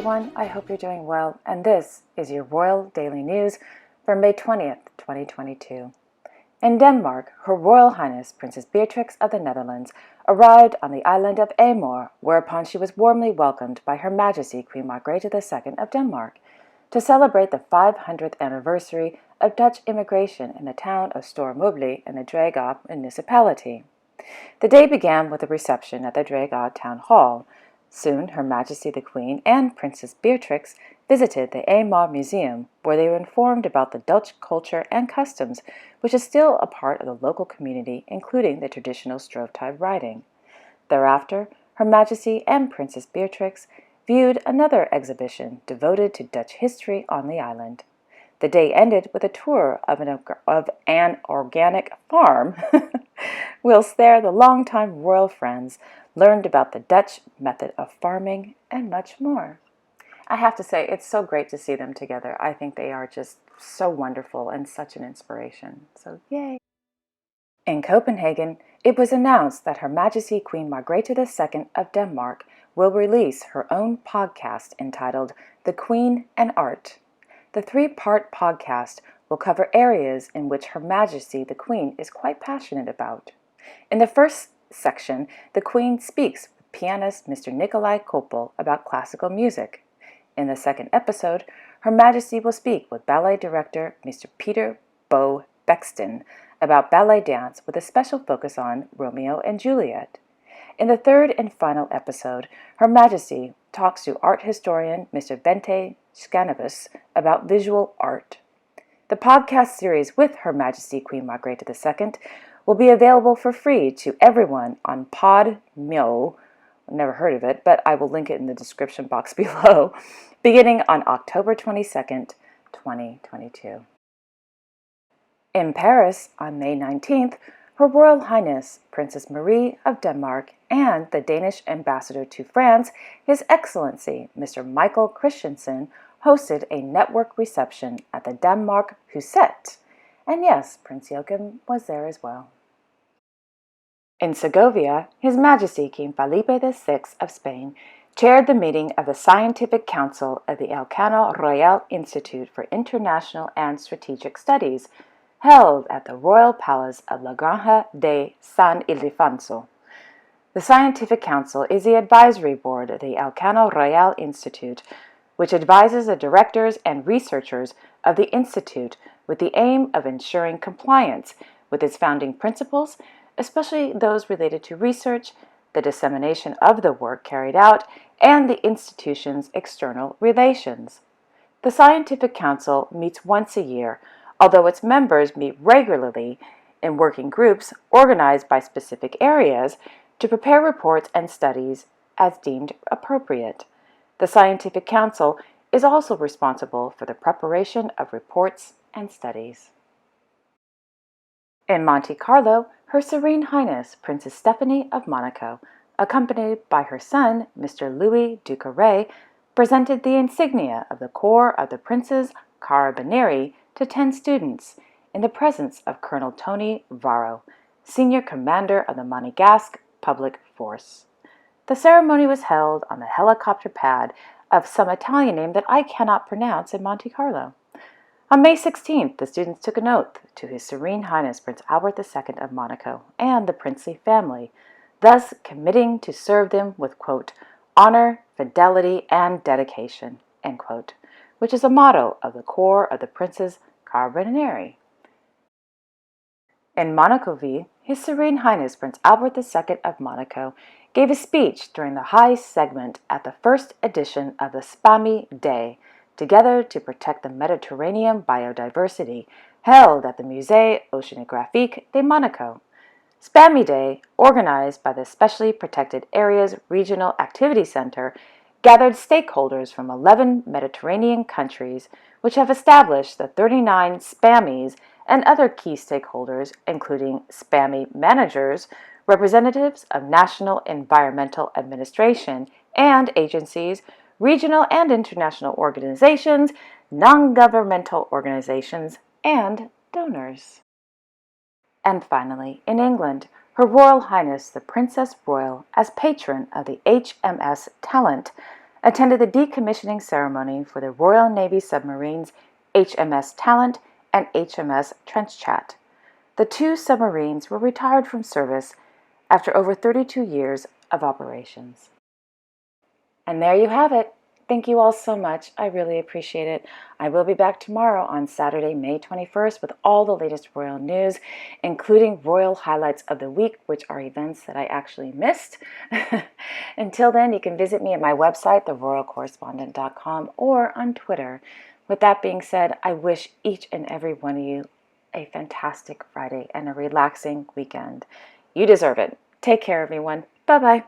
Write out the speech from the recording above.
everyone, I hope you're doing well, and this is your Royal Daily News for May 20th, 2022. In Denmark, Her Royal Highness Princess Beatrix of the Netherlands arrived on the island of Amor, whereupon she was warmly welcomed by Her Majesty Queen Margrethe II of Denmark to celebrate the 500th anniversary of Dutch immigration in the town of Stormobile in the Dragå municipality. The day began with a reception at the Dragå Town Hall. Soon, Her Majesty the Queen and Princess Beatrix visited the Amor Museum, where they were informed about the Dutch culture and customs, which is still a part of the local community, including the traditional stove-tied riding. Thereafter, Her Majesty and Princess Beatrix viewed another exhibition devoted to Dutch history on the island. The day ended with a tour of an organic farm, whilst there the longtime royal friends learned about the Dutch method of farming and much more. I have to say, it's so great to see them together. I think they are just so wonderful and such an inspiration. So, yay! In Copenhagen, it was announced that Her Majesty Queen Margrethe II of Denmark will release her own podcast entitled The Queen and Art. The three-part podcast will cover areas in which Her Majesty the Queen is quite passionate about. In the first section, the Queen speaks with pianist Mr. Nikolai Koppel about classical music. In the second episode, Her Majesty will speak with ballet director Mr. Peter Bo Bexton about ballet dance with a special focus on Romeo and Juliet. In the third and final episode, Her Majesty talks to art historian Mr. Bente Scanavus about visual art. The podcast series with Her Majesty Queen Margrethe II will be available for free to everyone on Podmeo. Never heard of it, but I will link it in the description box below, beginning on October 22nd, 2022. In Paris, on May 19th, Her Royal Highness Princess Marie of Denmark and the Danish ambassador to France, His Excellency Mr. Michael Christensen, hosted a network reception at the Danmark Huset. And yes, Prince Joachim was there as well. In Segovia, His Majesty King Felipe VI of Spain chaired the meeting of the Scientific Council of the HRH Royal Institute for International and Strategic Studies, held at the Royal Palace of La Granja de San Ildefonso. The Scientific Council is the advisory board of the HRH Royal Institute, which advises the directors and researchers of the Institute with the aim of ensuring compliance with its founding principles, especially those related to research, the dissemination of the work carried out, and the institution's external relations. The Scientific Council meets once a year, although its members meet regularly in working groups organized by specific areas to prepare reports and studies as deemed appropriate. The Scientific Council is also responsible for the preparation of reports and studies. In Monte-Carlo, Her Serene Highness Princess Stephanie of Monaco, accompanied by her son, Mr. Louis Ducarret, presented the insignia of the Corps of the Princes Carabinieri to 10 students in the presence of Colonel Tony Varro, Senior Commander of the Monegasque Public Force. The ceremony was held on the helicopter pad of some Italian name that I cannot pronounce in Monte-Carlo. On May 16th, the students took an oath to His Serene Highness Prince Albert II of Monaco and the princely family, thus committing to serve them with, quote, honor, fidelity, and dedication, end quote, which is a motto of the Corps of the Princes Carabinieri. In Monaco, His Serene Highness Prince Albert II of Monaco gave a speech during the high segment at the first edition of the Spami Day, Together to Protect the Mediterranean Biodiversity, held at the Musée Oceanographique de Monaco. Spami Day, organized by the Specially Protected Areas Regional Activity Center, gathered stakeholders from 11 Mediterranean countries, which have established the 39 SPAMIs and other key stakeholders, including SPAMI managers, representatives of National Environmental Administration and agencies, regional and international organizations, non-governmental organizations, and donors. And finally, in England, Her Royal Highness the Princess Royal, as patron of the HMS Talent, attended the decommissioning ceremony for the Royal Navy submarines HMS Talent and HMS Trench Chat. The two submarines were retired from service after over 32 years of operations. And there you have it. Thank you all so much. I really appreciate it. I will be back tomorrow on Saturday, May 21st with all the latest royal news, including royal highlights of the week, which are events that I actually missed. Until then, you can visit me at my website, theroyalcorrespondent.com, or on Twitter. With that being said, I wish each and every one of you a fantastic Friday and a relaxing weekend. You deserve it. Take care, everyone. Bye-bye.